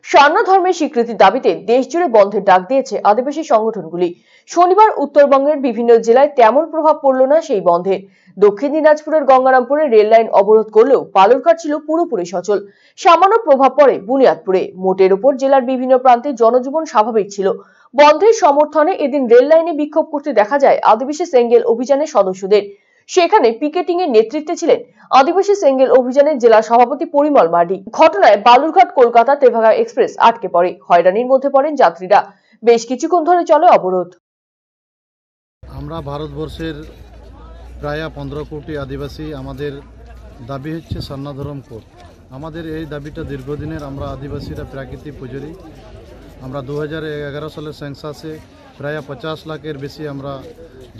সারনা ধর্মের স্বীকৃতির দাবিতে দেশজুড়ে বন্ধের ডাক দিয়েছে আদিবাসী সংগঠনগুলি। শনিবার উত্তরবঙ্গের বিভিন্ন জেলায় তেমন প্রভাব পড়ল না সেই বন্ধের। দক্ষিণ দিনাজপুরের গঙ্গারামপুরে রেল লাইন অবরোধ করলেও বালুরঘাট ছিল পুরোপুরি সচল। সামান্য প্রভাব পড়ে বুনিয়াদপুরে। মোটের উপর জেলার বিভিন্ন প্রান্তে জনজীবন স্বাভাবিক ছিল। বন্ধের সমর্থনে এদিন রেল লাইনে বিক্ষোভ করতে দেখা যায় আদিবাসী সেঙ্গেল অভিযানের সদস্যদের। সেখানে পিকেটিং এর নেতৃত্বে ছিলেন আদিবাসী সেঙ্গেল অভিযানের জেলা সভাপতি পরিমল মার্ডি। ঘটনায় বালুরঘাট কলকাতা তেভাগা এক্সপ্রেস আটকে পড়ে। হয়রানির মধ্যে পড়েন যাত্রীরা। বেশ কিছুক্ষণ ধরে চলে অবরোধ। আমরা ভারতবর্ষের প্রায় 15 কোটি আদিবাসী, আমাদের দাবি হচ্ছে সারনা ধর্ম কোড। আমাদের এই দাবিটা দীর্ঘদিনের। আমরা আদিবাসীরা প্রাকৃতিক পুজোরি। আমরা 2011 সালের সেন্সাসে প্রায় 50 লাখের বেশি আমরা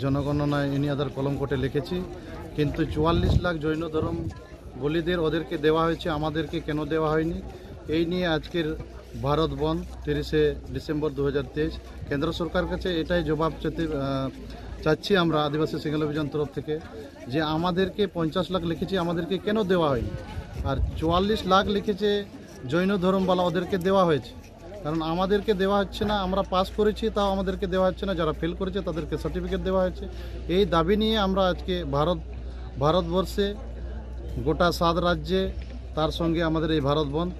জনগণনায় ইনিয়াদার কলম কোটে লিখেছি, কিন্তু 44 লাখ জৈন ধর্ম বলিদের ওদেরকে দেওয়া হয়েছে, আমাদেরকে কেন দেওয়া হয়নি? এই নিয়ে আজকের ভারত বন্ধ 30শে ডিসেম্বর 2023। কেন্দ্র সরকার কাছে এটাই জবাব চাচ্ছি আমরা আদিবাসী সেঙ্গেল অভিযান তরফ থেকে, যে আমাদেরকে 50 লাখ লিখেছি, আমাদেরকে কেন দেওয়া হয়নি? আর 44 লাখ লিখেছে জৈন ধর্মওয়ালা, ওদেরকে দেওয়া হয়েছে। কারণ আমাদেরকে দেওয়া হচ্ছে না। আমরা পাস করেছি, তাও আমাদেরকে দেওয়া হচ্ছে না। যারা ফেল করেছে তাদেরকে সার্টিফিকেট দেওয়া হয়েছে। এই দাবি নিয়ে আমরা আজকে ভারতবর্ষে গোটা 7 রাজ্যে তার সঙ্গে আমাদের এই ভারত বন্ধ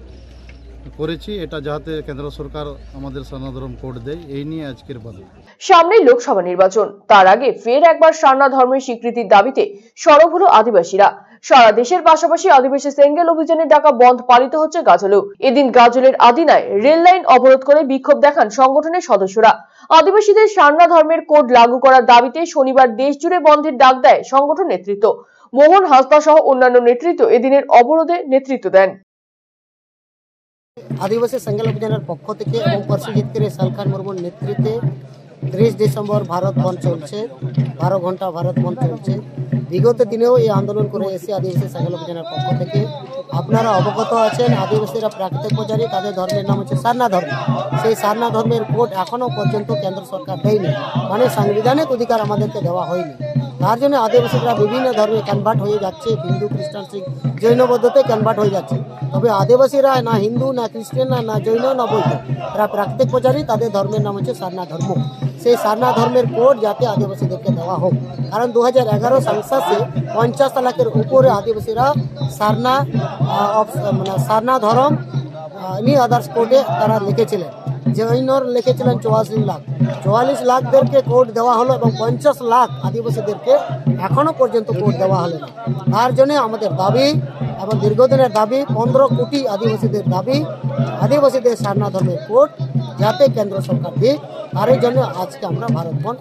করেছি, এটা যাতে কেন্দ্র সরকার আমাদের সারনা ধর্ম কোড দেয়, এই নিয়ে আজকের বন্ধ। সামনেই লোকসভা নির্বাচন, তার আগে ফের একবার সারনা ধর্মের স্বীকৃতির দাবিতে সরব হলো আদিবাসীরা। সারা দেশের পাশাপাশি আদিবাসী সেঙ্গেল অভিযানের ডাকা বন্ধ পালিত হচ্ছে গাজলেও। এদিন গাজলের আদিনায় রেল লাইন অবরোধ করে বিক্ষোভ দেখান সংগঠনের সদস্যরা। আদিবাসীদের সারনা ধর্মের কোড লাগু করার দাবিতে শনিবার দেশ জুড়ে বন্ধের ডাক দেয় সংগঠন নেতৃত্ব। মোহন হাসদা সহ অন্যান্য নেতৃত্ব এদিনের অবরোধে নেতৃত্ব দেন। আদিবাসী সেঙ্গেল অভিযানের পক্ষ থেকে এবং পরশুজিৎ সালখান মুর্মুর নেতৃত্বে 30 ডিসেম্বর ভারত বন্ধ চলছে। 12 ঘন্টা ভারত বন্ধ চলছে। বিগত দিনেও এই আন্দোলন করে এসে আদিবাসী সেঙ্গেল অভিযানের পক্ষ থেকে। আপনারা অবগত আছেন, আদিবাসীরা প্রাকৃতিক পূজারী, তাদের ধর্মের নাম হচ্ছে সারনা ধর্ম। সেই সারনা ধর্মের কোড এখনো পর্যন্ত কেন্দ্র সরকার দেয়নি, মানে সাংবিধানিক অধিকার আমাদেরকে দেওয়া হয়নি। তার জন্য আদিবাসীরা বিভিন্ন ধর্মে কনভার্ট হয়ে যাচ্ছে, হিন্দু, খ্রিস্টান, শিখ, জৈন বৌদ্ধতে কনভার্ট হয়ে যাচ্ছে। তবে আদিবাসীরা না হিন্দু, না খ্রিস্টান, না জৈন, না বৌদ্ধ, তারা প্রাকৃতিক পূজারী, তাদের ধর্মের নাম হচ্ছে সারনা ধর্ম। সেই সারনা ধর্মের কোড যাতে আদিবাসীদেরকে দেওয়া হোক, কারণ 2011 সেন্সাসে 50 লাখের উপরে আদিবাসীরা সারনা ধর্ম নি আদার্স কোডে তারা লিখেছিলেন। জৈনর লিখেছিলেন 44 লাখ। 44 লাখদেরকে কোড দেওয়া হলো এবং 50 লাখ আদিবাসীদেরকে এখনো পর্যন্ত কোড দেওয়া হলো না। তার জন্য আমাদের দাবি এবং দীর্ঘদিনের দাবি, 15 কোটি আদিবাসীদের দাবি, আদিবাসীদের সারনা ধর্মের কোড যাতে কেন্দ্র সরকার দিক। তার জন্য আজকে আমরা ভারত বন্ধ